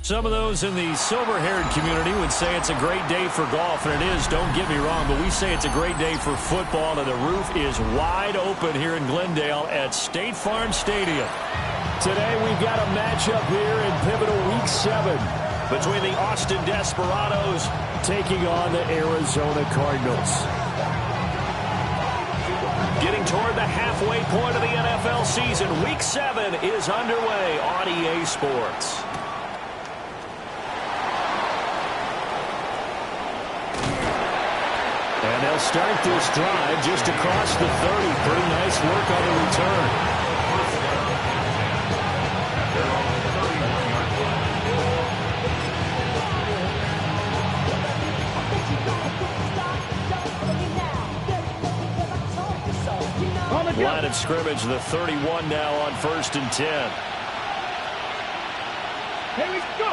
Some of those in the silver-haired community would say it's a great day for golf, and it is, don't get me wrong, but we say it's a great day for football, and the roof is wide open here in Glendale at State Farm Stadium. Today we've got a matchup here in pivotal Week 7 between the Austin Desperados taking on the Arizona Cardinals. Getting toward the halfway point of the NFL season, Week 7 is underway on EA Sports. And they'll start this drive just across the 30. Pretty nice work on the return. Line of scrimmage, the 31 now on 1st and 10. Here we go.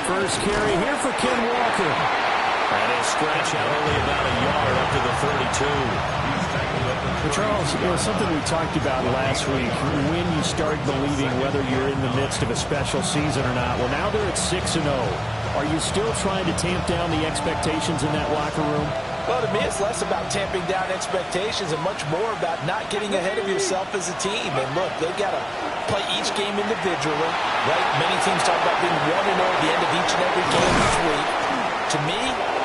First carry here for Ken Walker. And he'll scratch out only about a yard up to the 32. Well, Charles, something we talked about last week, when you start believing whether you're in the midst of a special season or not. Well, now they're at 6-0. Are you still trying to tamp down the expectations in that locker room? Well, to me, it's less about tamping down expectations and much more about not getting ahead of yourself as a team. And look, they've got to play each game individually, right? Many teams talk about being 1-0 at the end of each and every game each week. To me,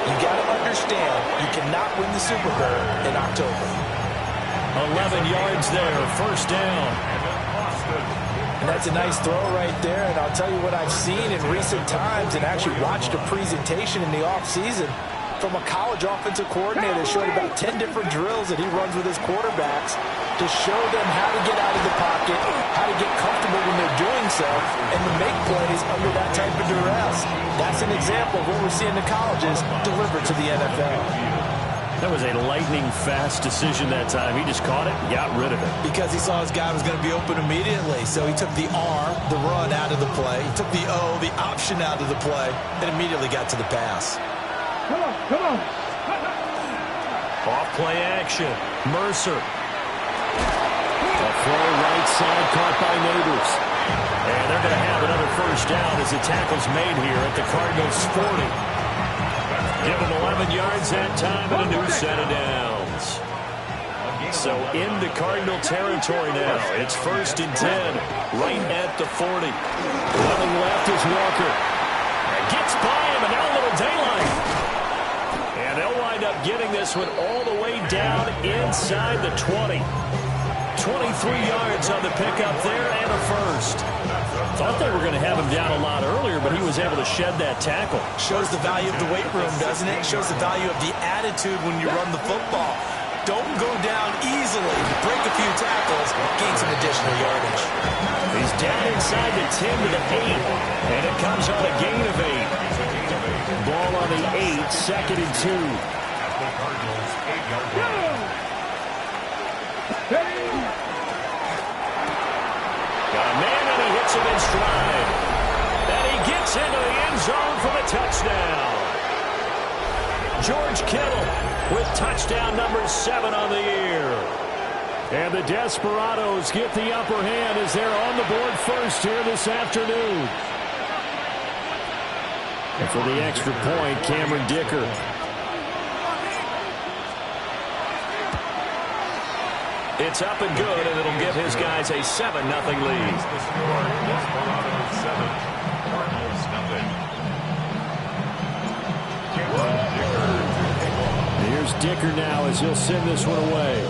you got to understand you cannot win the Super Bowl in October. 11 yards there, first down. And that's a nice throw right there. And I'll tell you what I've seen in recent times and actually watched a presentation in the offseason from a college offensive coordinator showed about 10 different drills that he runs with his quarterbacks to show them how to get out of the pocket, how to get comfortable when they're doing so, and to make plays under that type of duress. That's an example of what we're seeing the colleges deliver to the NFL. That was a lightning-fast decision that time. He just caught it and got rid of it. Because he saw his guy was going to be open immediately. So he took the R, the run, out of the play. He took the O, the option, out of the play, and immediately got to the pass. Come on, come on. Off play action. Mercer. A throw right side caught by Neighbors. And they're going to have another first down as the tackle's made here at the Cardinals' 40. Give them 11 yards that time and a new set of downs. So into Cardinal territory now. It's 1st and 10 right at the 40. Running left is Walker. Gets by him and now a little daylight. And they'll wind up getting this one all the way down inside the 20. 23 yards on the pickup there and a first. Thought they were going to have him down a lot earlier, but he was able to shed that tackle. Shows the value of the weight room, doesn't it? Shows the value of the attitude when you run the football. Don't go down easily. Break a few tackles, gain some additional yardage. He's down inside the 10 to the 8, and it comes on a gain of 8. Ball on the 8, 2nd and 2. Got a man, and he hits him in stride. And he gets into the end zone for the touchdown. George Kittle with touchdown number 7 on the year. And the Desperados get the upper hand as they're on the board first here this afternoon. And for the extra point, Cameron Dicker. It's up and good, and it'll give his guys a 7-0 lead. Here's Dicker now as he'll send this one away.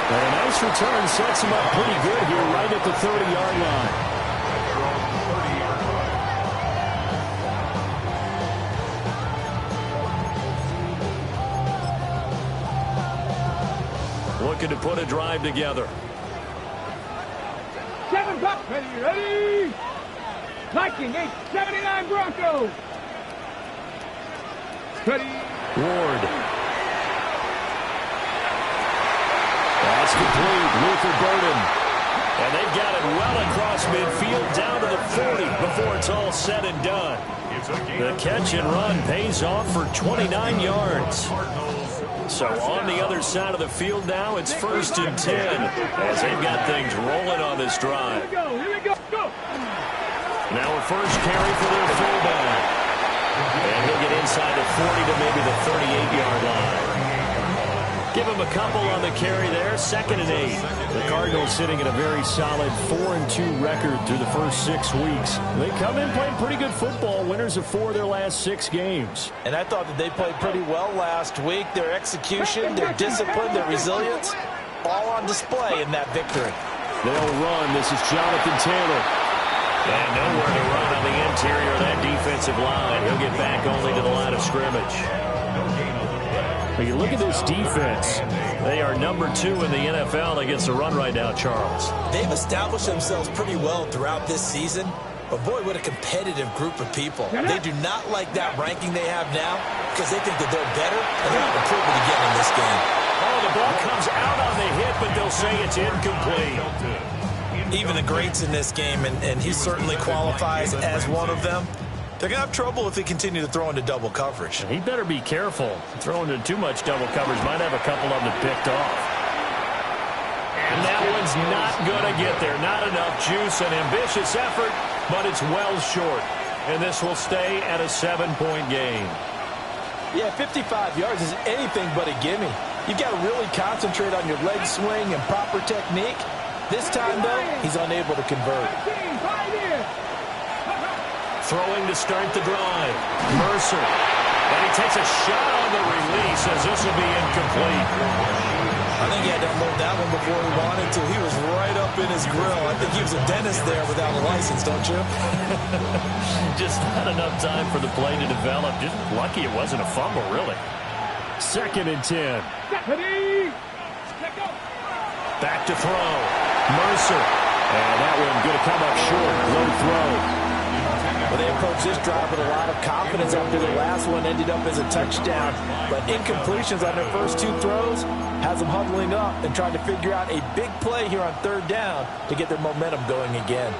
And a nice return sets him up pretty good here right at the 30-yard line. Looking to put a drive together. 7 bucks, ready? Viking 879 Broncos. Ready. Ward. That's complete. Luther Burden. And they've got it well across midfield down to the 40 before it's all said and done. The catch and run pays off for 29 yards. So on the other side of the field now, it's 1st and 10 as they've got things rolling on this drive. Here we go. Here we go. Go. Now a first carry for their fullback. And he'll get inside the 40 to maybe the 38-yard line. Give him a couple on the carry there. 2nd and 8. The Cardinals sitting at a very solid 4-2 record through the first 6 weeks. They come in playing pretty good football. Winners of 4 of their last 6 games. And I thought that they played pretty well last week. Their execution, their discipline, their resilience, all on display in that victory. They'll run. This is Jonathan Taylor. And nowhere to run on the interior of that defensive line. He'll get back only to the line of scrimmage. When you look at this defense, they are number 2 in the NFL against the run right now, Charles. They've established themselves pretty well throughout this season. But, boy, what a competitive group of people. They do not like that ranking they have now because they think that they're better and they're not improving again in this game. Oh, the ball comes out on the hit, but they'll say it's incomplete. Even the greats in this game, and he certainly qualifies as one of them, they're going to have trouble if they continue to throw into double coverage. He better be careful. Throwing into too much double coverage might have a couple of them picked off. And that one's not going to get there. Not enough juice. An ambitious effort, but it's well short. And this will stay at a 7-point game. Yeah, 55 yards is anything but a gimme. You've got to really concentrate on your leg swing and proper technique. This time, though, he's unable to convert. Throwing to start the drive. Mercer. And he takes a shot on the release as this will be incomplete. I think he had to unload that one before he wanted to. He was right up in his grill. I think he was a dentist there without a license, don't you? Just not enough time for the play to develop. Just lucky it wasn't a fumble, really. 2nd and 10. Back to throw. Mercer. And that one going to come up short. Low throw. Well, they approached this drive with a lot of confidence after the last one ended up as a touchdown. But incompletions on their first 2 throws has them huddling up and trying to figure out a big play here on 3rd down to get their momentum going again.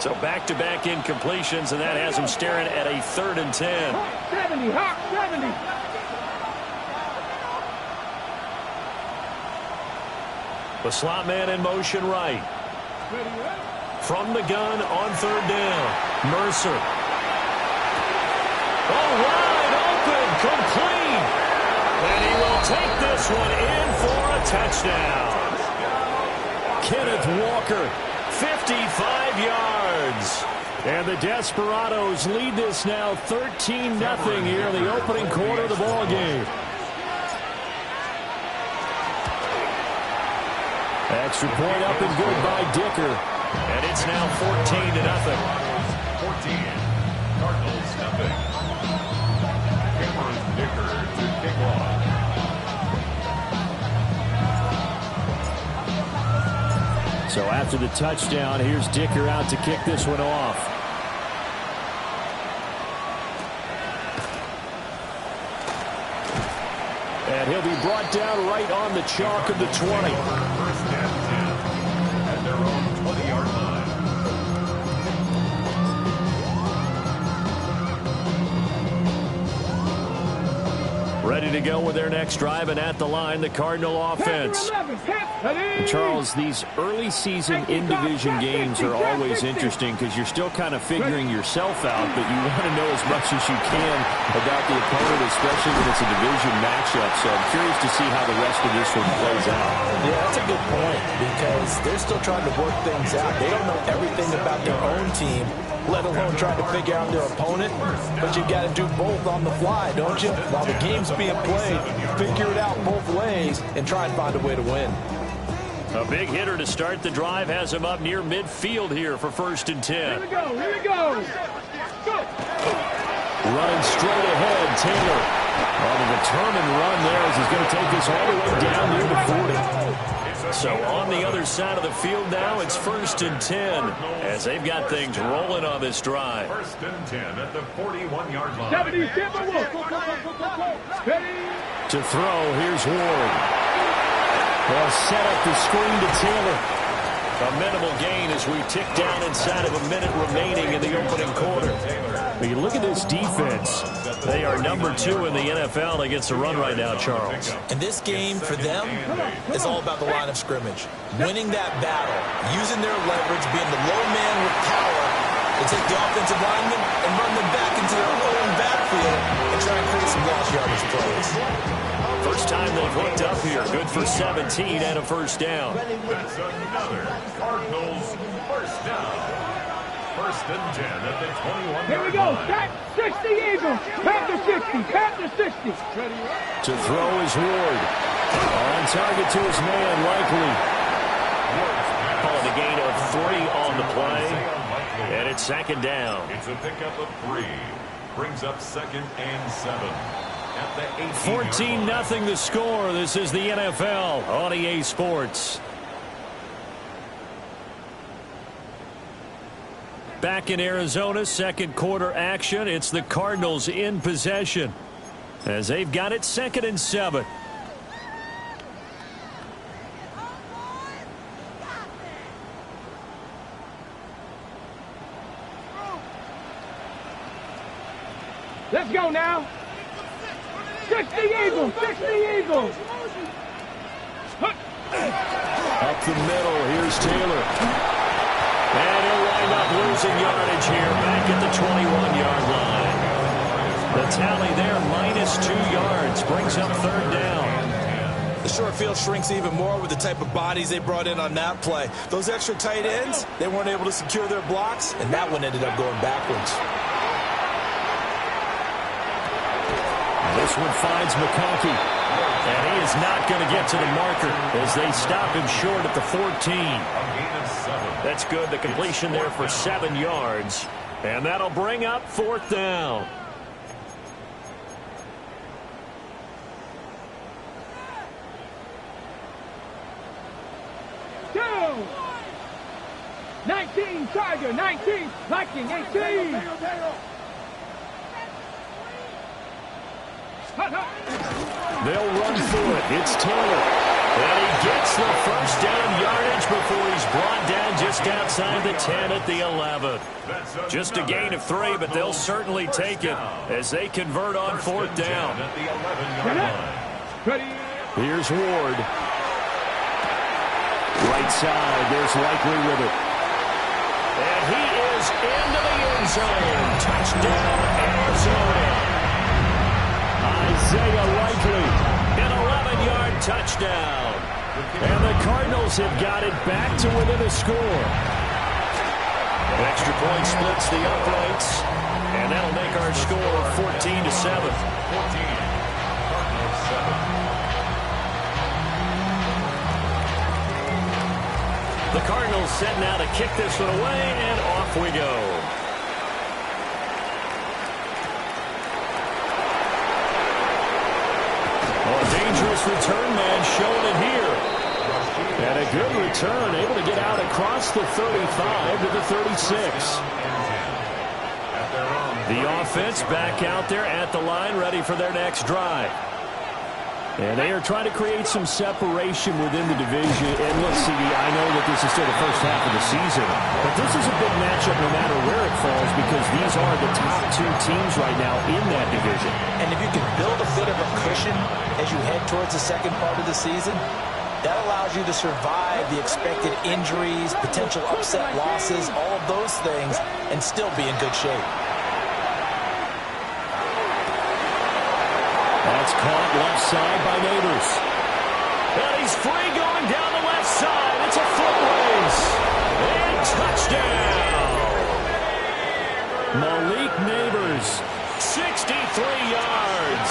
So back-to-back incompletions, and that has them staring at a 3rd and 10. 70, Hawk, 70. The slot man in motion right. From the gun on 3rd down. Mercer. Oh, wide open, complete. And he will take this one in for a touchdown. Kenneth Walker, 55 yards. And the Desperados lead this now 13-0 here in the opening quarter of the ball game. Extra point up and good by Dicker. And it's now 14-0. 14. Cardinals nothing. Cameron Dicker to kick off. So after the touchdown, here's Dicker out to kick this one off. And he'll be brought down right on the chalk of the 20. First and 10 at their own 20-yard line. Ready to go with their next drive, and at the line, the Cardinal offense. Charles, these early season in-division games are always interesting because you're still kind of figuring yourself out, but you want to know as much as you can about the opponent, especially when it's a division matchup. So I'm curious to see how the rest of this one plays out. Yeah, that's a good point because they're still trying to work things out. They don't know everything about their own team, let alone trying to figure out their opponent. But you've got to do both on the fly, don't you? While the game's being played, figure it out both ways and try and find a way to win. A big hitter to start the drive has him up near midfield here for 1st and 10. Here we go, here we go. Go. Running straight ahead, Taylor. On a determined run there as he's going to take this all the way down near the 40. So on the other side of the field now, it's 1st and 10 as they've got things rolling on this drive. 1st and 10 at the 41-yard line. 70, step and walk. Go. Ready. To throw, here's Ward. They'll set up the screen to Taylor. A minimal gain as we tick down inside of a minute remaining in the opening quarter. But you look at this defense. They are number 2 in the NFL against the run right now, Charles. And this game for them is all about the line of scrimmage. Winning that battle, using their leverage, being the low man with power to take the offensive linemen and run them back into their own backfield and try and create some lost yardage plays. First time they've hooked up here. Good for 17 and a first down. That's another Cardinals first down. First and 10 at the 21-yard line. Here we go. Back 60 Eagles. Panther 60. Panther 60. To throw is Ward. On target to his man, Likely. Calling a gain of 3 on the play. And it's second down. It's a pickup of 3. Brings up second and 7. 14-0 the score. This is the NFL on EA Sports. Back in Arizona, second quarter action. It's the Cardinals in possession as they've got it second and 7. Let's go now. 60 Eagles. 60 Eagles. Up the middle. Here's Taylor. And he'll wind up losing yardage here back at the 21-yard line. The tally there, minus 2 yards, brings up third down. The short field shrinks even more with the type of bodies they brought in on that play. Those extra tight ends, they weren't able to secure their blocks, and that one ended up going backwards. This one finds McConkey, and he is not going to get to the marker as they stop him short at the 14. That's good. The completion there for 7 yards, and that'll bring up fourth down. Down. 19 Tiger. 19 Viking. 18. They'll run for it. It's Taylor. And he gets the first down yardage before he's brought down just outside the 10 at the 11. Just a gain of 3, but they'll certainly take it as they convert on fourth down. Here's Ward. Right side. There's Likely with it. And he is into the end zone. Touchdown, Arizona. Isaiah Likely, an 11-yard touchdown. And the Cardinals have got it back to within a score. Extra point splits the uprights, and that'll make our score 14-7. 14. Cardinals 7. The Cardinals set now to kick this one away, and off we go. Dangerous return man showing it here. And a good return, able to get out across the 35 to the 36. The offense back out there at the line, ready for their next drive. And they are trying to create some separation within the division. And let's see, I know that this is still the first half of the season, but this is a big matchup no matter where it falls because these are the top 2 teams right now in that division. And if you can build a bit of a cushion as you head towards the second part of the season, that allows you to survive the expected injuries, potential upset losses, all of those things, and still be in good shape. That's caught left side by Neighbors. And he's free going down the left side. It's a foot race. And touchdown. Malik Neighbors, 63 yards.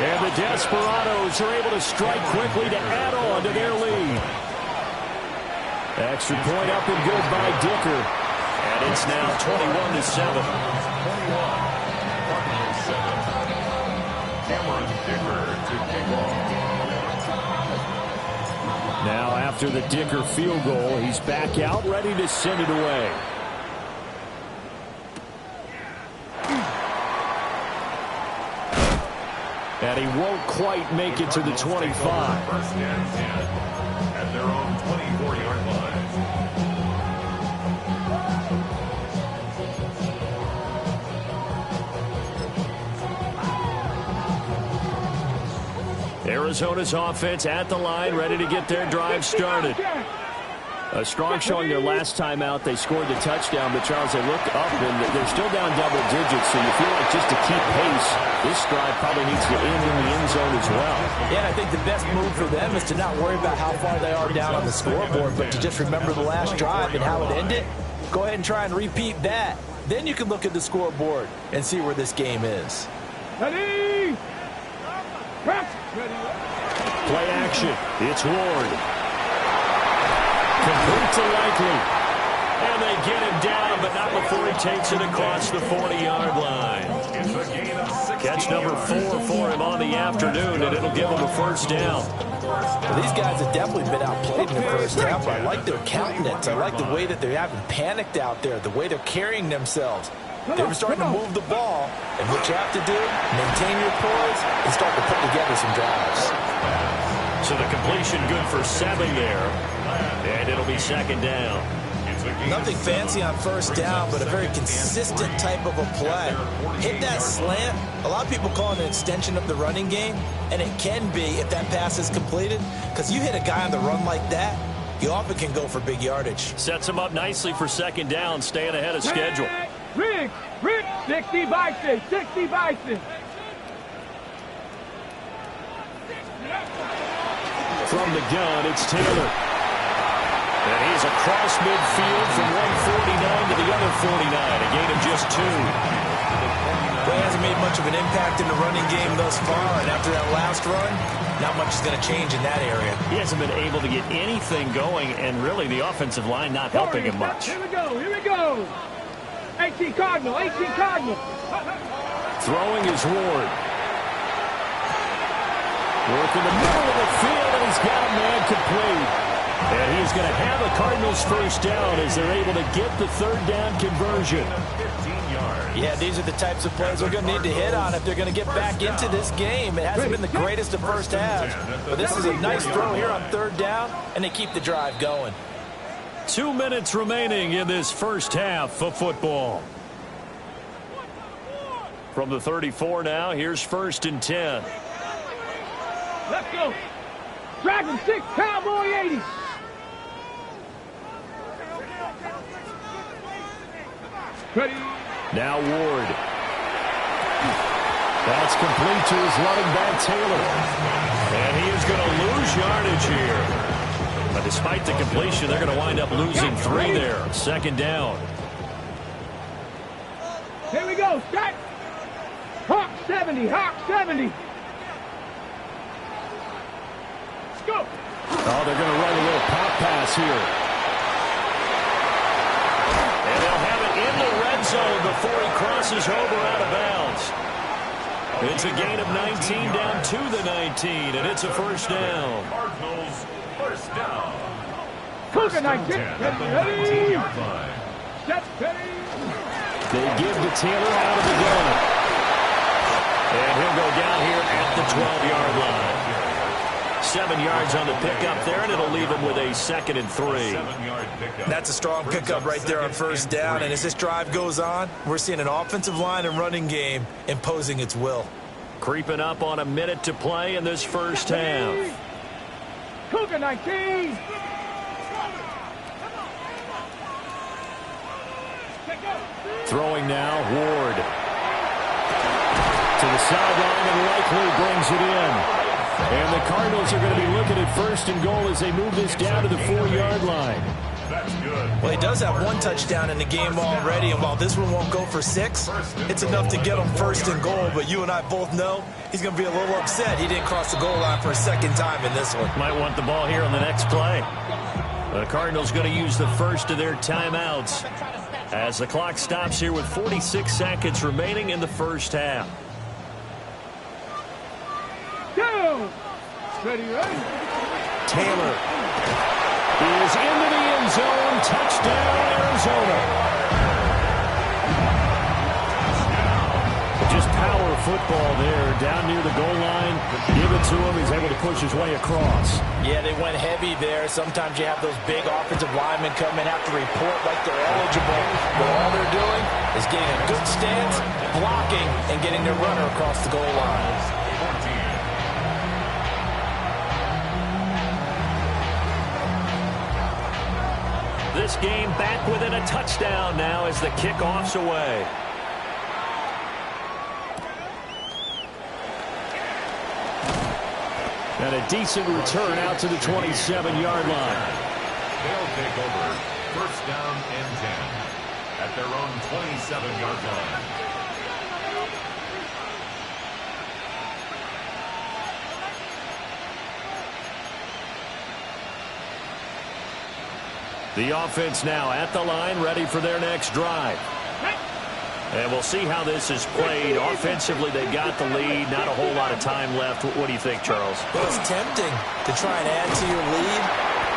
And the Desperados are able to strike quickly to add on to their lead. Extra point up and good by Dicker. And it's now 21-7. 21. Now after the Dicker field goal, he's back out ready to send it away. And he won't quite make it to the 25. First and 10 at their own 24-yard line. Arizona's offense at the line, ready to get their drive started. A strong showing their last time out. They scored the touchdown, but Charles, they look up and they're still down double digits, so you feel like just to keep pace, this drive probably needs to end in the end zone as well. Yeah, and I think the best move for them is to not worry about how far they are down on the scoreboard, but to just remember the last drive and how it ended. Go ahead and try and repeat that. Then you can look at the scoreboard and see where this game is. Ready? Play action. It's Ward. Complete to Likely. And they get him down, but not before he takes it across the 40-yard line. Catch number 4 for him on the afternoon, and it'll give him a first down. Well, these guys have definitely been outplayed in the first half, but I like their countenance. I like the way that they haven't panicked out there, the way they're carrying themselves. They were starting to move the ball, and what you have to do, maintain your poise and start to put together some drives. So the completion good for 7 there, and it'll be second down. Nothing fancy on first down, but a very consistent type of a play. Hit that slant. A lot of people call it an extension of the running game, and it can be if that pass is completed, because you hit a guy on the run like that, you often can go for big yardage. Sets him up nicely for second down, staying ahead of schedule. Rick, 60 bison, 60 bison. From the gun, it's Taylor. And he's across midfield from 149 to the other 49, a gain of just 2. Well, he hasn't made much of an impact in the running game thus far, and after that last run, not much is going to change in that area. He hasn't been able to get anything going, and really the offensive line not helping him much. Here we go, here we go. 18 Cardinal, 18 Cardinal. Throwing is Ward. Work in the middle of the field, and he's got a man complete. And he's going to have the Cardinals first down as they're able to get the third down conversion. 15 yards. Yeah, these are the types of plays we're going to need to hit on if they're going to get back into this game. It hasn't been the greatest of first halves, but this is a nice throw here on third down, and they keep the drive going. 2 minutes remaining in this first half of football. From the 34 now, here's first and 10. Let's go. Dragon 6, Cowboy 80. Ready. Now Ward. That's complete to his running back, Taylor. And he is going to lose yardage here. But despite the completion, they're going to wind up losing 3 there. Second down. Here we go. Start. Hawk 70, Hawk 70. Let's go. Oh, they're going to run a little pop pass here. And they'll have it in the red zone before he crosses over out of bounds. It's a gain of 19 down to the 19, and it's a first down. Cardinals first down. Cougar 19. Ready. Set. Ready. They give to Taylor out of the gun. And he'll go down here at the 12-yard line. 7 yards on the pickup there, and it'll leave him with a 2nd and 3. 7-yard pickup. That's a strong pickup right there on first down, and as this drive goes on, we're seeing an offensive line and running game imposing its will. Creeping up on a minute to play in this first half. Cougar 19. Throwing now, Ward. To the sideline, and Likely brings it in. And the Cardinals are going to be looking at first and goal as they move this down to the 4-yard line. That's good. Well, he does have 1 touchdown in the game already, and while this one won't go for 6, it's enough to get him first and goal. But you and I both know he's going to be a little upset he didn't cross the goal line for a second time in this one. Might want the ball here on the next play. The Cardinals going to use the first of their timeouts as the clock stops here with 46 seconds remaining in the first half. Go. Ready. Taylor is into the end zone. Touchdown, Arizona. Just power football there, down near the goal line. Give it to him. He's able to push his way across. Yeah, they went heavy there. Sometimes you have those big offensive linemen come in, have to report like they're eligible. But all they're doing is getting a good stance, blocking, and getting their runner across the goal line. This game back within a touchdown now as the kickoff's away. And a decent return out to the 27-yard line. They'll take over first down and 10 at their own 27-yard line. The offense now at the line, ready for their next drive. And we'll see how this is played. Offensively, they got the lead. Not a whole lot of time left. What do you think, Charles? Well, it's tempting to try and add to your lead,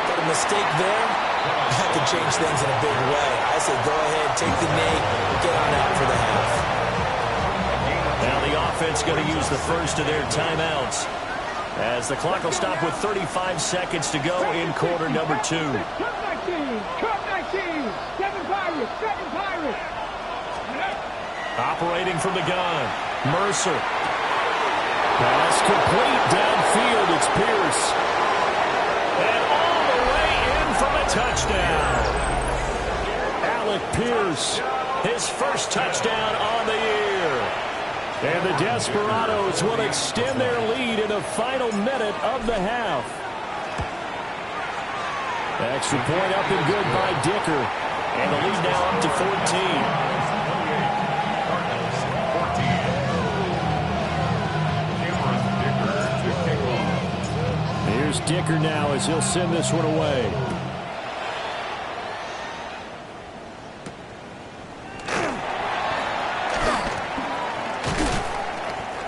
but a mistake there, that could change things in a big way. I say go ahead, take the knee, get on out for the half. Now the offense going to use the first of their timeouts, as the clock will stop with 35 seconds to go in quarter number 2. Cut 19, 7 Pirates, 7 Pirates. Operating from the gun, Mercer. Pass complete downfield. It's Pierce. And all the way in from a touchdown. Alec Pierce, his first touchdown on the year. And the Desperados will extend their lead in the final minute of the half. Extra point up and good by Dicker. And the lead now up to 14. Here's Dicker now as he'll send this one away.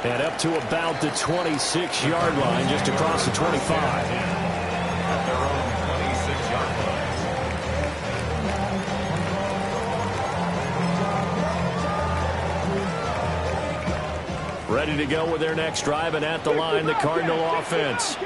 And up to about the 26-yard line, just across the 25. At their own 26-yard line. Ready to go with their next drive, and at the line, the Cardinal offense.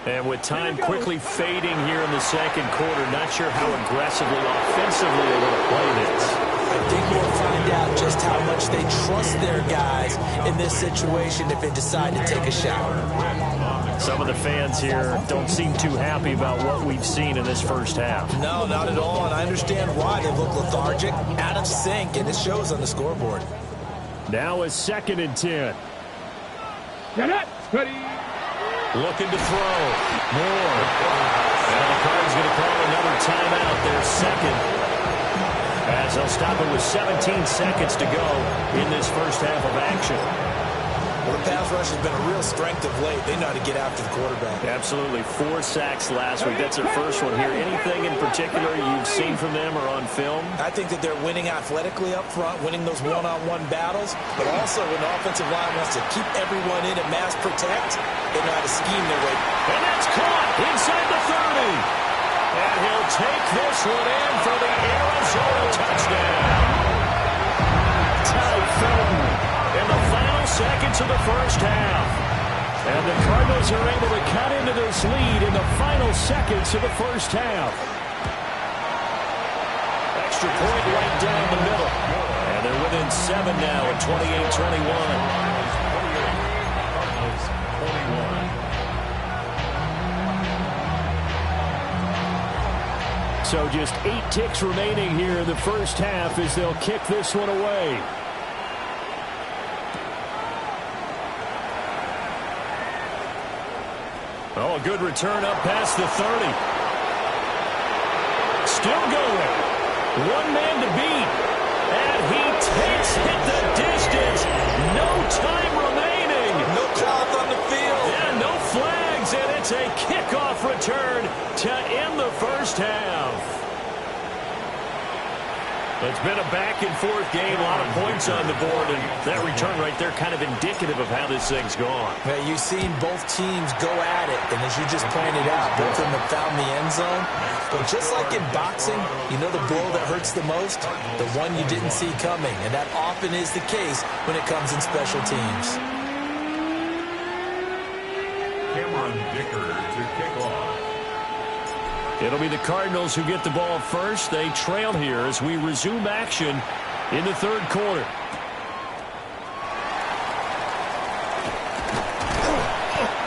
And with time quickly fading here in the second quarter, not sure how aggressively, offensively they want to play this. I think we'll find out just how much they trust their guys in this situation if they decide to take a shot. Some of the fans here don't seem too happy about what we've seen in this first half. No, not at all, and I understand why. They look lethargic, out of sync, and it shows on the scoreboard. Now is 2nd and 10. Get it, ready. Looking to throw. Moore. And the Cardinals going to call another timeout. Their second. As they'll stop it with 17 seconds to go in this first half of action. Well, the pass rush has been a real strength of late. They know how to get after the quarterback. Absolutely. 4 sacks last week. That's their first one here. Anything in particular you've seen from them or on film? I think that they're winning athletically up front, winning those one-on-one battles, but also when the offensive line wants to keep everyone in and mass protect, they know how to scheme their way. And that's caught inside the 30. And he'll take this one in for the Arizona touchdown. Ty Felton in the final seconds of the first half. And the Cardinals are able to cut into this lead in the final seconds of the first half. Extra point right down the middle. And they're within 7 now at 28-21. So just 8 ticks remaining here in the first half as they'll kick this one away. Oh, a good return up past the 30. Still going. One man to beat. And he takes it the distance. No time remaining. No cloth on the field. Yeah, no flags. And it's a kickoff return to end the first half. It's been a back-and-forth game, a lot of points on the board, and that return right there kind of indicative of how this thing's gone. Yeah, you've seen both teams go at it, and as you just pointed out, both of them have found the end zone. But just like in boxing, you know the blow that hurts the most? The one you didn't see coming, and that often is the case when it comes in special teams. Cameron Dicker to kick off. It'll be the Cardinals who get the ball first. They trail here as we resume action in the third quarter.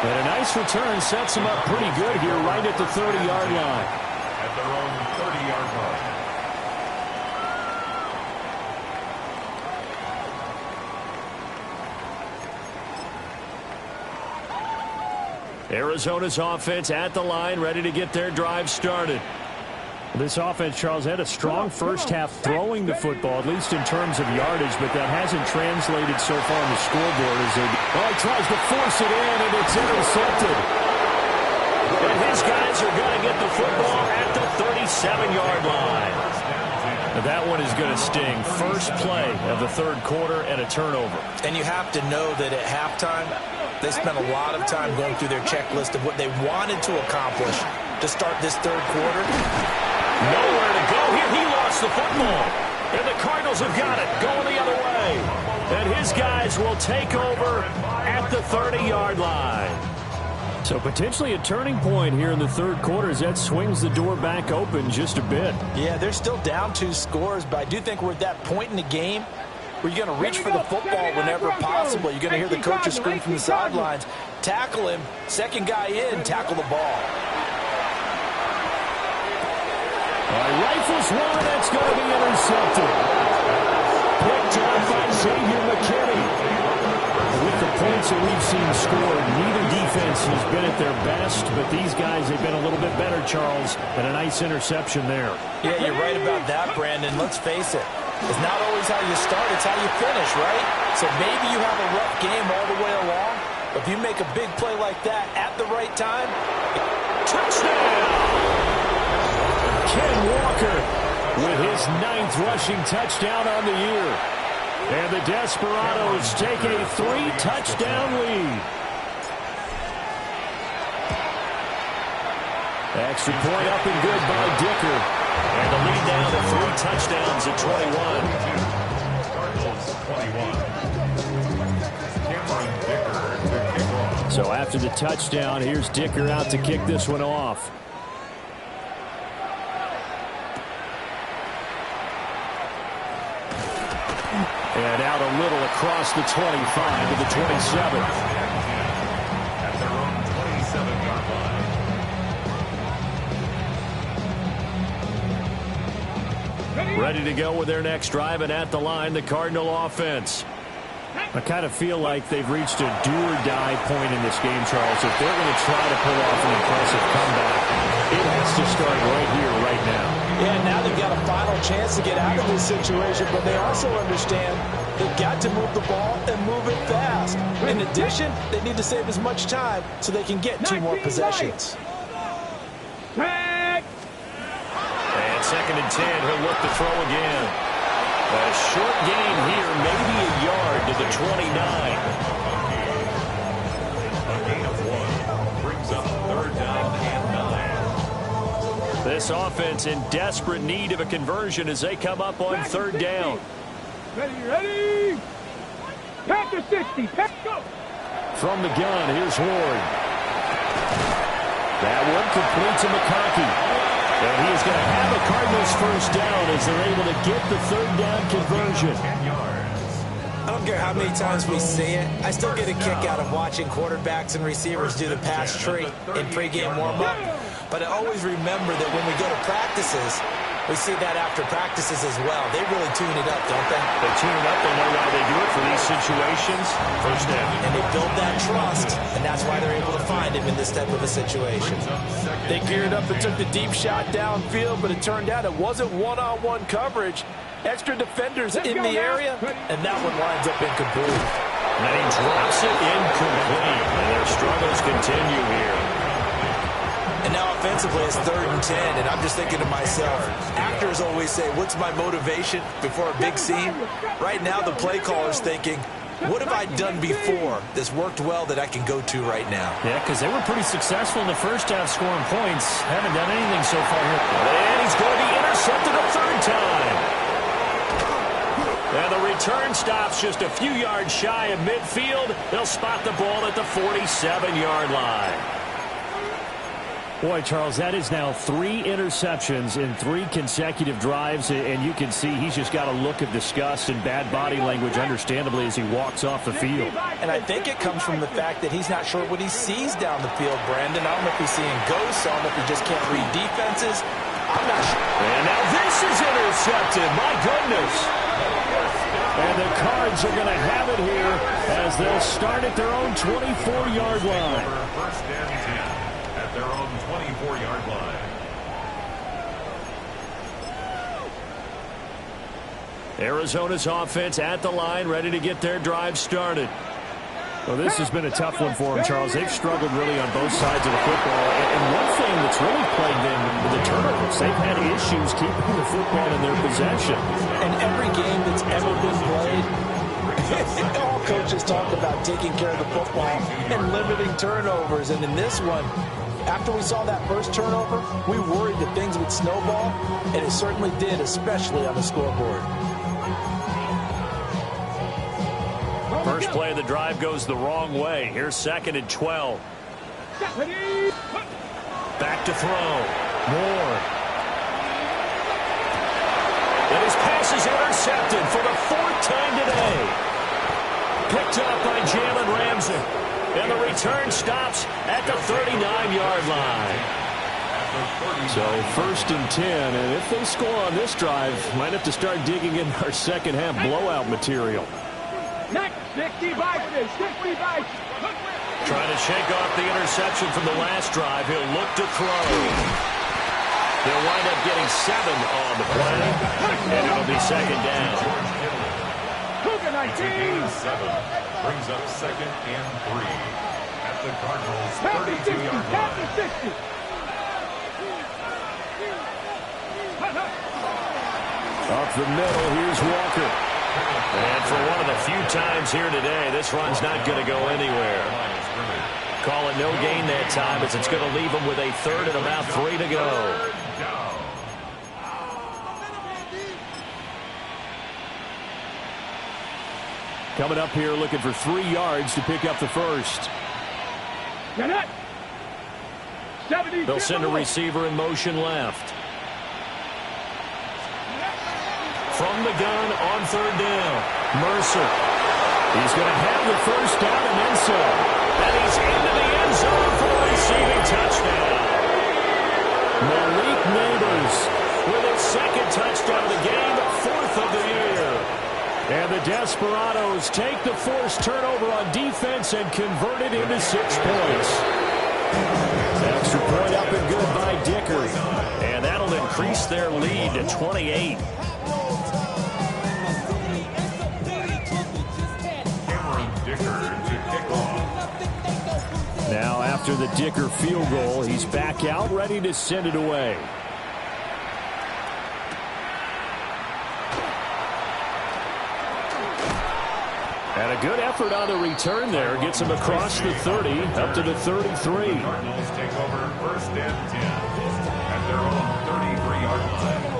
And a nice return sets them up pretty good here right at the 30-yard line. At their own 30-yard line. Arizona's offense at the line, ready to get their drive started. This offense, Charles, had a strong first half throwing the football, at least in terms of yardage, but that hasn't translated so far on the scoreboard. As he tries to force it in, and it's intercepted. And his guys are going to get the football at the 37-yard line. Now that one is going to sting. First play of the third quarter and a turnover. And you have to know that at halftime, they spent a lot of time going through their checklist of what they wanted to accomplish to start this third quarter. Nowhere to go here. He lost the football. And the Cardinals have got it going the other way. And his guys will take over at the 30-yard line. So potentially a turning point here in the third quarter as that swings the door back open just a bit. Yeah, they're still down 2 scores, but I do think we're at that point in the game where you're going to reach for the football whenever possible. You're going to hear the coaches scream from the sidelines. Tackle him. Second guy in, tackle the ball. Rifles one, that's going to be intercepted. Picked up by Xavier McKinney. With the points that we've seen scored, neither defense has been at their best, but these guys have been a little bit better, Charles, and a nice interception there. Yeah, you're right about that, Brandon. Let's face it. It's not always how you start, it's how you finish, right? So maybe you have a rough game all the way along, but if you make a big play like that at the right time, touchdown! Ken Walker with his 9th rushing touchdown on the year. And the Desperados take a 3-touchdown lead. Extra point up and good by Dicker. And the lead down to 3 touchdowns at 21. So after the touchdown, here's Dicker out to kick this one off. And out a little across the 25 to the 27. At their own 27-yard line. Ready to go with their next drive, and at the line, the Cardinal offense. I kind of feel like they've reached a do-or-die point in this game, Charles. If they're going to try to pull off an impressive comeback, it has to start right here, right now. Yeah, now they've got a final chance to get out of this situation, but they also understand they've got to move the ball and move it fast. In addition, they need to save as much time so they can get 2 more possessions. And 2nd and 10, he'll look to throw again. A short gain here, maybe a yard to the 29. A gain of 1 brings up 3rd down and 9. This offense in desperate need of a conversion as they come up on 3rd down. Ready. Pack to 60. Pack, go. From the gun, here's Ward. That one complete to McConkey. And he's going to have a Cardinals first down as they're able to get the 3rd down conversion. I don't care how many times we see it. I still get a kick out of watching quarterbacks and receivers do the pass tree in pregame warm-up. But I always remember that when we go to practices, we see that after practices as well. They really tune it up, don't they? They tune it up. They know why they do it for these situations. First down. And they build that trust, and that's why they're able to find him in this type of a situation. They geared up and took the deep shot downfield, but it turned out it wasn't one-on-one coverage. Extra defenders in the area, and that one lines up incomplete. And he drops it incomplete. And their struggles continue here. And now offensively, offensively, it's 3rd and 10, and I'm just thinking to myself, actors always say, what's my motivation before a big scene? Right now, the play caller's thinking, what have I done before that's worked well that I can go to right now? Yeah, because they were pretty successful in the first half scoring points. Haven't done anything so far here. And he's going to be intercepted a 3rd time. And the return stops just a few yards shy of midfield. They'll spot the ball at the 47-yard line. Boy, Charles, that is now 3 interceptions in 3 consecutive drives, and you can see he's just got a look of disgust and bad body language, understandably, as he walks off the field. And I think it comes from the fact that he's not sure what he sees down the field, Brandon. I don't know if he's seeing ghosts. I don't know if he just can't read defenses. I'm not sure. And now this is intercepted. My goodness. And the Cards are going to have it here as they'll start at their own 24-yard line. First and 10 at their own 24-yard line. Arizona's offense at the line, ready to get their drive started. Well, this has been a tough one for them, Charles. They've struggled really on both sides of the football. And one thing that's really plagued them with the turnovers, they've had issues keeping the football in their possession. And every game that's ever been played, all coaches talk about taking care of the football and limiting turnovers. And in this one, after we saw that first turnover, we worried that things would snowball, and it certainly did, especially on the scoreboard. First play of the drive goes the wrong way. Here's 2nd and 12. Back to throw. Moore. And his pass is intercepted for the 4th time today. Picked up by Jalen Ramsey. And the return stops at the 39-yard line. So 1st and 10, and if they score on this drive, might have to start digging in our second half blowout material. Next, 60 Vikings, 60 Vikings. Trying to shake off the interception from the last drive. He'll look to throw. They'll wind up getting 7 on the play, and it'll be 2nd down. Cougar 19. 7 brings up 2nd and 3 at the Cardinals' 32-yard line. 60. Up the middle, here's Walker. And for one of the few times here today, this run's not going to go anywhere. Call it no gain that time, as it's going to leave them with a 3rd and about 3 to go. Coming up here looking for 3 yards to pick up the first. They'll send a receiver in motion left. From the gun on 3rd down. Mercer. He's going to have the first down and then some. And he's into the end zone for the receiving touchdown. Malik Neighbors with his 2nd touchdown of the game, 4th of the year. And the Desperados take the forced turnover on defense and convert it into 6 points. Extra point up and good by Dicker. And that'll increase their lead to 28. Now after the Dicker field goal, he's back out, ready to send it away. And a good effort on the return there. Gets him across the 30, up to the 33. Cardinals take over 1st and 10 at their own 33-yard line.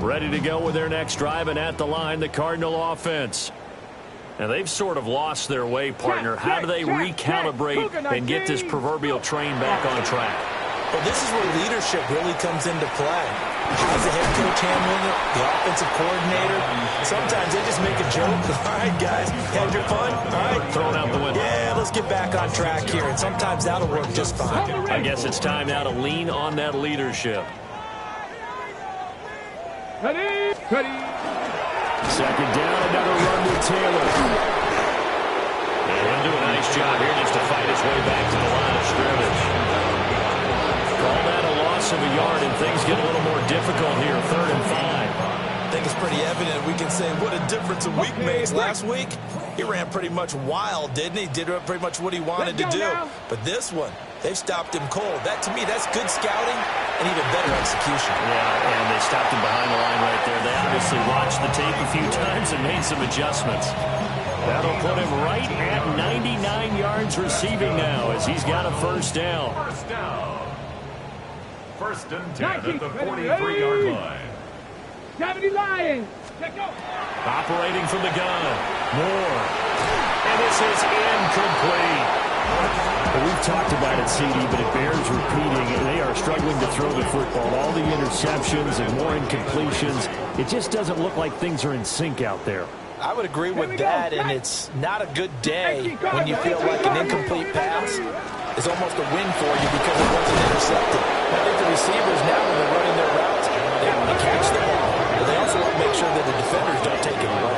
Ready to go with their next drive, and at the line, the Cardinal offense. And they've sort of lost their way, partner. How do they recalibrate and get this proverbial train back on track? Well, this is where leadership really comes into play. How's the head coach handling it? The offensive coordinator? Sometimes they just make a joke. All right, guys, had your fun? All right. Thrown out the window. Yeah, let's get back on track here. And sometimes that'll work just fine. I guess it's time now to lean on that leadership. Ready? 2nd down, another run with Taylor. And he'll do a nice job here just to fight his way back to the line of scrimmage. Call that a loss of a yard, and things get a little more difficult here, 3rd and 5. think it's pretty evident. We can say what a difference a week makes. Last week, he ran pretty much wild, didn't he? Did pretty much what he wanted to do. But this one, they've stopped him cold. That, to me, that's good scouting and even better execution. Yeah, and they stopped him behind the line right there. They obviously watched the tape a few times and made some adjustments. That'll put him right at 99 yards receiving now as he's got a first down. First down. First and 10 at the 43-yard line. 70 Lions. Let's go. Operating from the gun. Moore. And this is incomplete. Well, we've talked about it, CD, but it bears repeating. They are struggling to throw the football. All the interceptions and more incompletions. It just doesn't look like things are in sync out there. I would agree with that, and it's not a good day when you feel like an incomplete pass is almost a win for you because it wasn't intercepted. I think the receivers now, when they're running their routes, they want to catch the ball, but they also want to make sure that the defenders don't take it away.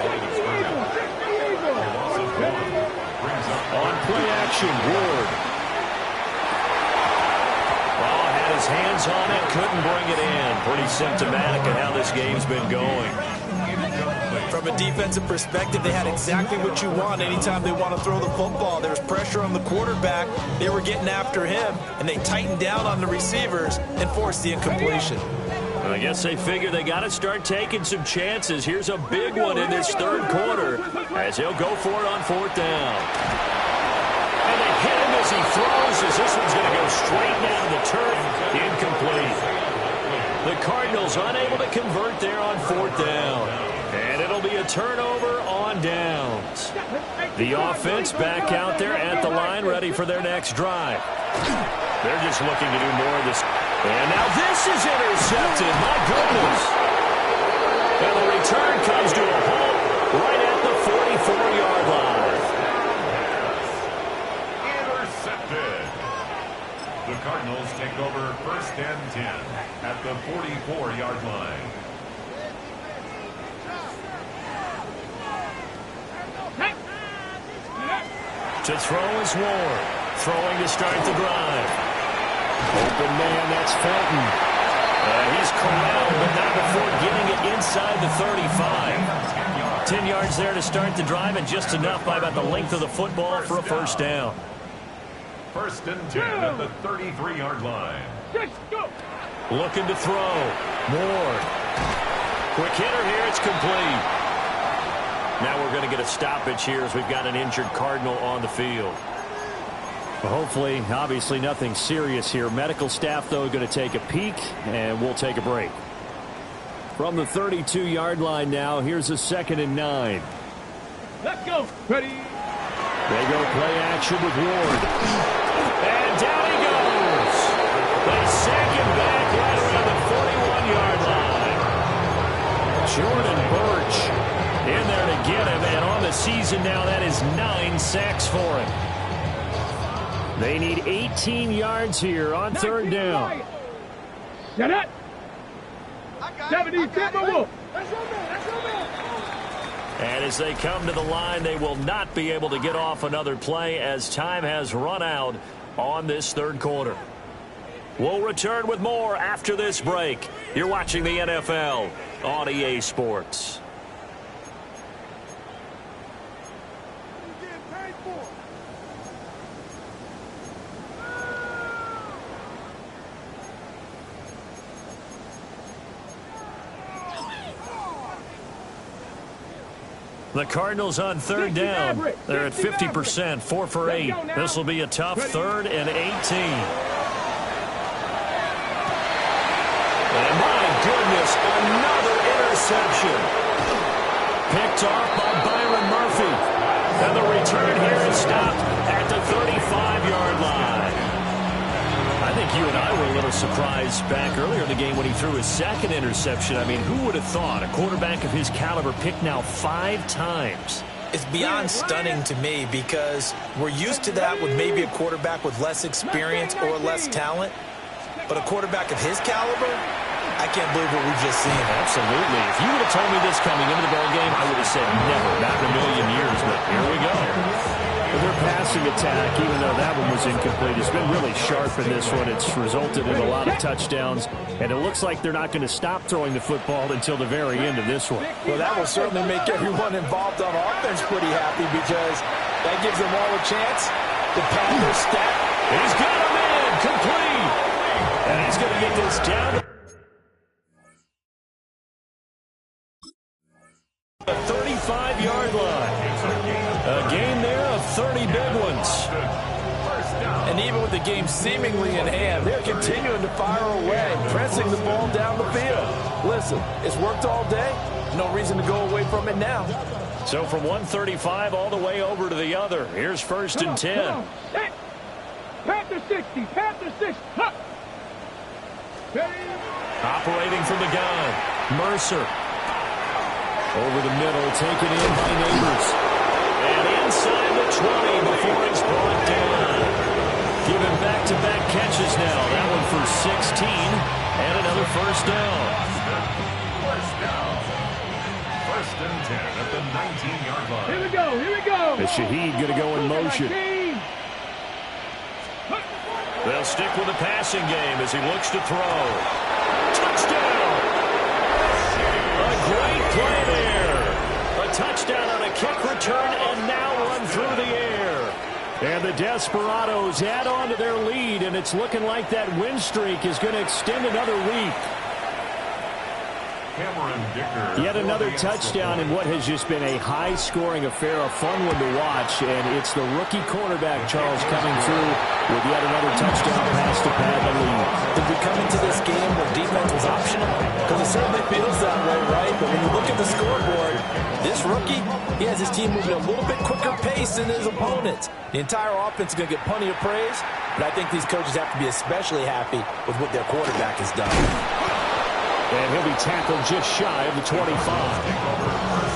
On play action, Ward. Oh, had his hands on it, couldn't bring it in. Pretty symptomatic of how this game's been going. From a defensive perspective, they had exactly what you want anytime they want to throw the football. There was pressure on the quarterback. They were getting after him, and they tightened down on the receivers and forced the incompletion. I guess they figure they got to start taking some chances. Here's a big one in this third quarter as he'll go for it on fourth down. And they hit him as he throws as this one's going to go straight down the turf. Incomplete. The Cardinals unable to convert there on fourth down. And it'll be a turnover on downs. The offense back out there at the line, ready for their next drive. They're just looking to do more of this. And now this is intercepted. My goodness. And the return comes to a halt right at the 44-yard line. Intercepted. The Cardinals take over first and 10 at the 44-yard line. To throw is Ward. Throwing to start the drive. Open man, that's Felton. He's corralled, but not before getting it inside the 35. 10 yards there to start the drive, and just enough by about the length of the football for a first down. First and 10 at the 33-yard line. Looking to throw. Ward. Quick hitter here, it's complete. Now we're going to get a stoppage here as we've got an injured Cardinal on the field. Well, hopefully, obviously nothing serious here. Medical staff, though, going to take a peek, and we'll take a break. From the 32-yard line now, here's a 2nd and 9. Let's go. Ready. They go play action with Ward. And down he goes. They sack him back right around the 41-yard line. Jordan Birch in there to get him, and on the season now, that is 9 sacks for him. They need 18 yards here on third down. Set it. 70, Timberwolf. And as they come to the line, they will not be able to get off another play as time has run out on this third quarter. We'll return with more after this break. You're watching the NFL on EA Sports. The Cardinals on third down. They're at 50%, 4 for 8. This will be a tough 3rd and 18. And my goodness, another interception. Picked off by Byron Murphy. And the return here is stopped at the 35-yard line. I think you and I were a little surprised back earlier in the game when he threw his 2nd interception. I mean, who would have thought a quarterback of his caliber picked now 5 times? It's beyond stunning to me because we're used to that with maybe a quarterback with less experience or less talent. But a quarterback of his caliber, I can't believe what we've just seen. Absolutely. If you would have told me this coming into the ballgame, I would have said never, not in a million years. But here we go. their passing attack, even though that one was incomplete, has been really sharp in this one. It's resulted in a lot of touchdowns, and it looks like they're not going to stop throwing the football until the very end of this one. Well, that will certainly make everyone involved on offense pretty happy because that gives them all a chance to pad their stat. He's got him in, complete. And he's going to get this down to the 35-yard line. A game there of 30 big ones. And even with the game seemingly in hand, they're continuing to fire away, pressing the ball down the field. Listen, it's worked all day. No reason to go away from it now. So from 135 all the way over to the other. Here's first and 10. Panther 60, Panther 60. Huh. Operating from the gun, Mercer. Over the middle, taken in by Neighbors. And inside the 20 before he's brought down. Giving back-to-back catches now. That one for 16 and another first down. First and 10 at the 19-yard line. Here we go, here we go. Is Shaheed going to go in motion? They'll stick with the passing game as he looks to throw. Touchdown! A great play there. A touchdown on a kick return and now run through the air. And the Desperados add on to their lead, and it's looking like that win streak is going to extend another week. Yet another touchdown in what has just been a high-scoring affair, a fun one to watch, and it's the rookie quarterback, Charles, coming through with yet another touchdown pass to pad the lead. Did we come into this game where defense was optional? Because it certainly feels that way, right? But when you look at the scoreboard, this rookie, he has his team moving a little bit quicker pace than his opponents. The entire offense is going to get plenty of praise, but I think these coaches have to be especially happy with what their quarterback has done. And he'll be tackled just shy of the 25. First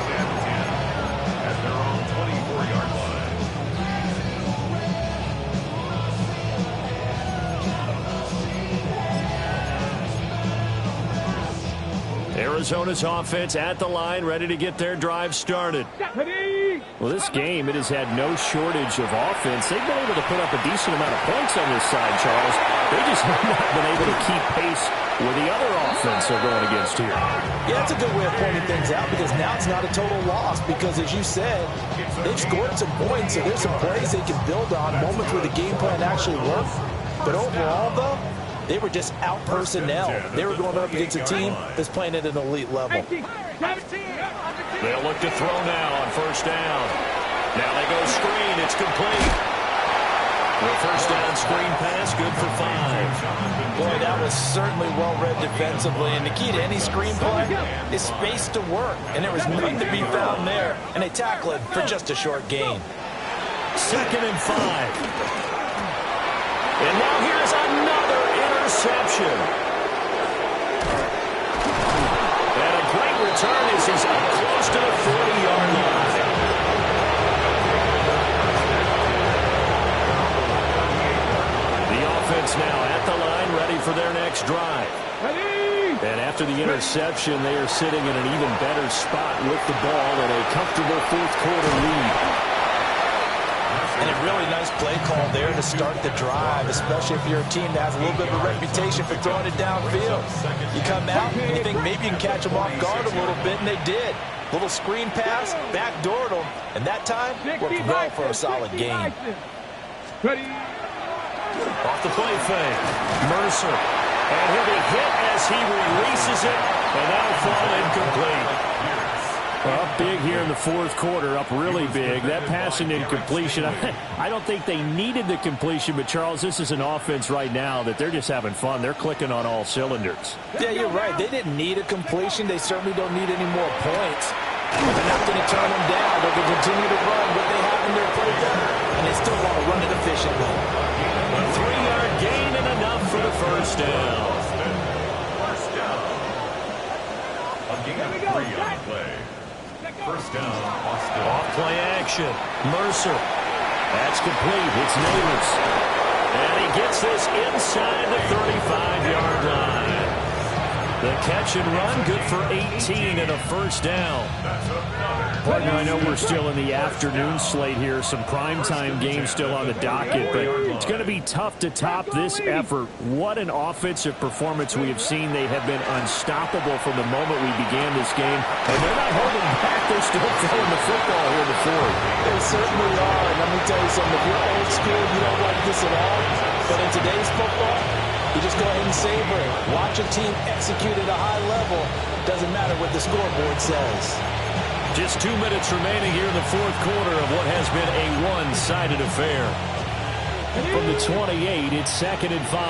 and 10 at their own 24-yard line. Arizona's offense at the line, ready to get their drive started. Well, this game, it has had no shortage of offense. They've been able to put up a decent amount of points on this side, Charles. They just have not been able to keep pace with the other offense they're going against here. Yeah, that's a good way of pointing things out because now it's not a total loss because, as you said, they've scored some points, so there's some plays they can build on, moments where the game plan actually worked. But overall, though, they were just out personnel. They were going up against a team that's playing at an elite level. They'll look to throw now on first down. Now they go screen. It's complete. The first down screen pass, good for 5. Boy, that was certainly well-read defensively. And the key to any screen play is space to work. And there was nothing to be found there. And they tackle it for just a short gain. Second and 5. And now here's another interception. And a great return as he's up close to the 40-yard line. The offense now at the line, ready for their next drive. And after the interception, they are sitting in an even better spot with the ball and a comfortable fourth-quarter lead. And a really nice play call there to start the drive, especially if you're a team that has a little bit of a reputation for throwing it downfield. You come out and you think maybe you can catch them off guard a little bit, and they did. Little screen pass, backdoored them, and that time worked well for a solid gain. Off the play fake, Mercer. And he'll be hit as he releases it, and that'll fall incomplete. Up big here in the fourth quarter, up really big. That passing incompletion, I don't think they needed the completion, but Charles, this is an offense right now that they're just having fun. They're clicking on all cylinders. Yeah, you're right. They didn't need a completion. They certainly don't need any more points. But they're not going to turn them down. They're going to continue to run what they have in their playbook, and they still want to run it efficiently. A 3-yard gain and enough for the first down. A gain of 3 on the play. First down, Austin. Off play action. Mercer. That's complete. It's Neighbors. And he gets this inside the 35-yard line. The catch and run, good for 18 and a first down. Partner, I know we're still in the afternoon slate here. Some primetime games still on the docket, but it's going to be tough to top this effort. What an offensive performance we have seen. They have been unstoppable from the moment we began this game, and they're not holding back. They're still throwing the football here in the fourth. They certainly are, and let me tell you something. If you're old school, you don't like this at all, but in today's football, you just go ahead and savor it. Watch a team execute at a high level. Doesn't matter what the scoreboard says. Just 2 minutes remaining here in the fourth quarter of what has been a one-sided affair. From the 28, it's 2nd and 5.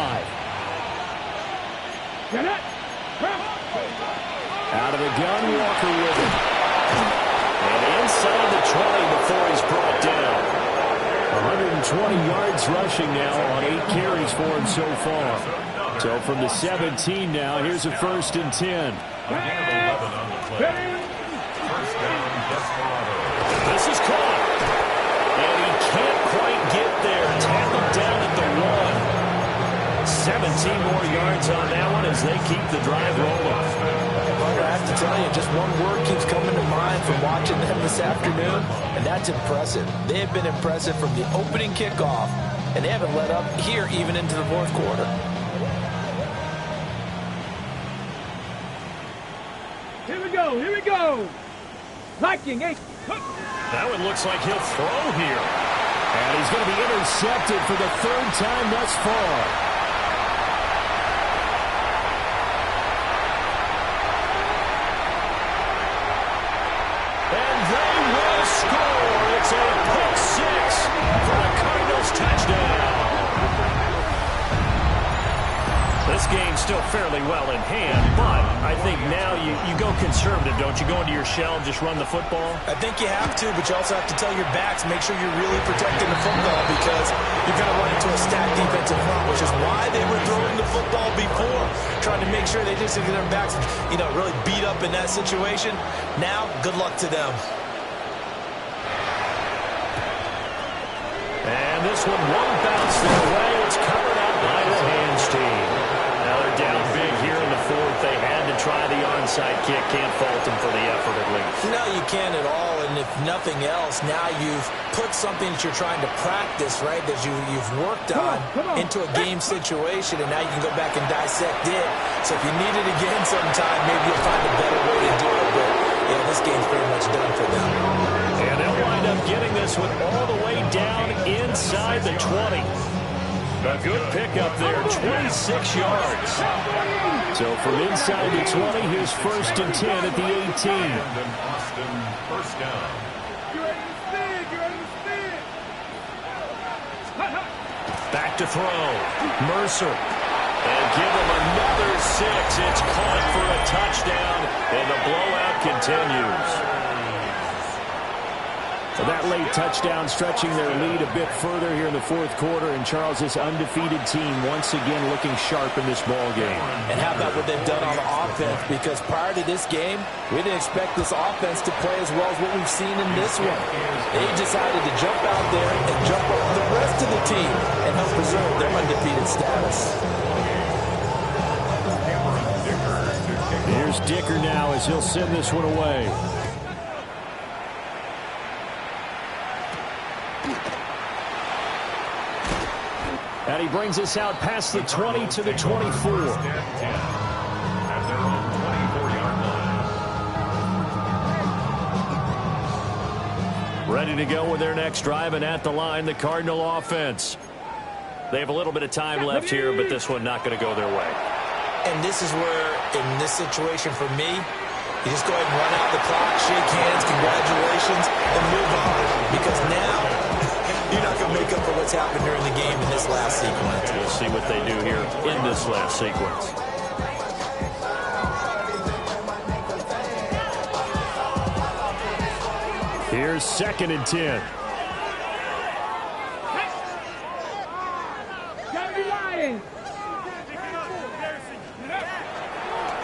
Out of the gun, Walker with it. And inside the 20 before he's brought down. 120 yards rushing now on 8 carries for him so far. So from the 17 now, here's a 1st and 10. This is caught. And he can't quite get there. Tackled down at the 1. 17 more yards on that one as they keep the drive rolling. I have to tell you, just one word keeps coming to mind from watching them this afternoon, and that's impressive. They have been impressive from the opening kickoff, and they haven't let up here even into the fourth quarter. Here we go, here we go. Liking, hey. That one looks like he'll throw here. And he's going to be intercepted for the 3rd time thus far. And they will score. It's a pick 6 for the Cardinals touchdown. This game's still fairly well in hand, but I think now you go conservative, don't you? Go into your shell and just run the football? I think you have to, but you also have to tell your backs, make sure you're really protecting the football because you're going to run into a stacked defensive front, which is why they were throwing the football before, trying to make sure they just get their backs, really beat up in that situation. Now, good luck to them. And this one won't bounce their way. It's covered out by the hands team. Now they're down big here in the 4th. They had to try the onside kick. Can't fault them for the effort at least. No, you can't at all. And if nothing else, now you've put something that you're trying to practice, right, that you've worked on into a game situation, and now you can go back and dissect it. So if you need it again sometime, maybe you'll find a better way to do it. But, yeah, this game's pretty much done for them. And they'll wind up getting this one all the way down inside the 20. A good pickup there, 26 yards. So from inside the 20, here's 1st and 10 at the 18. First down. Back to throw. Mercer. And give him another 6. It's caught for a touchdown, and the blowout continues. So that late touchdown stretching their lead a bit further here in the fourth quarter. And Charles, this undefeated team once again looking sharp in this ball game. And how about what they've done on offense? Because prior to this game, we didn't expect this offense to play as well as what we've seen in this one. They decided to jump out there and jump over the rest of the team and help preserve their undefeated status. Here's Dicker now as he'll send this one away. And he brings us out past the 20 to the 24. Ready to go with their next drive, and at the line, the Cardinal offense. They have a little bit of time left here, but this one not going to go their way. And this is where, in this situation for me, you just go ahead and run out the clock, shake hands, congratulations, and move on. Because now, you're not going to make up for what's happened during the game in this last sequence. We'll see what they do here in this last sequence. Here's 2nd and 10.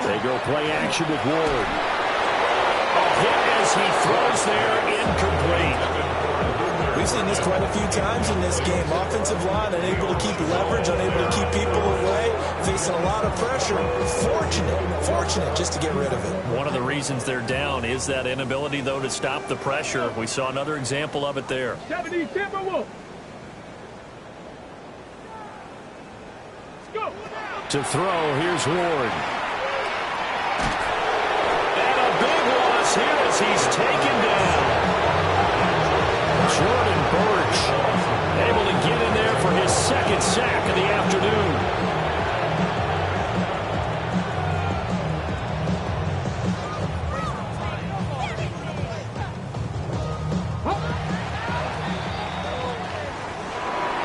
They go play action with Ward. A hit as he throws there, incomplete. We've seen this quite a few times in this game. Offensive line unable to keep leverage, unable to keep people away, facing a lot of pressure. Fortunate just to get rid of it. One of the reasons they're down is that inability, though, to stop the pressure. We saw another example of it there. 70 Timberwolves. Let's go. To throw, here's Ward. And a big loss here as he's taken down. Jordan Birch able to get in there for his second sack of the afternoon.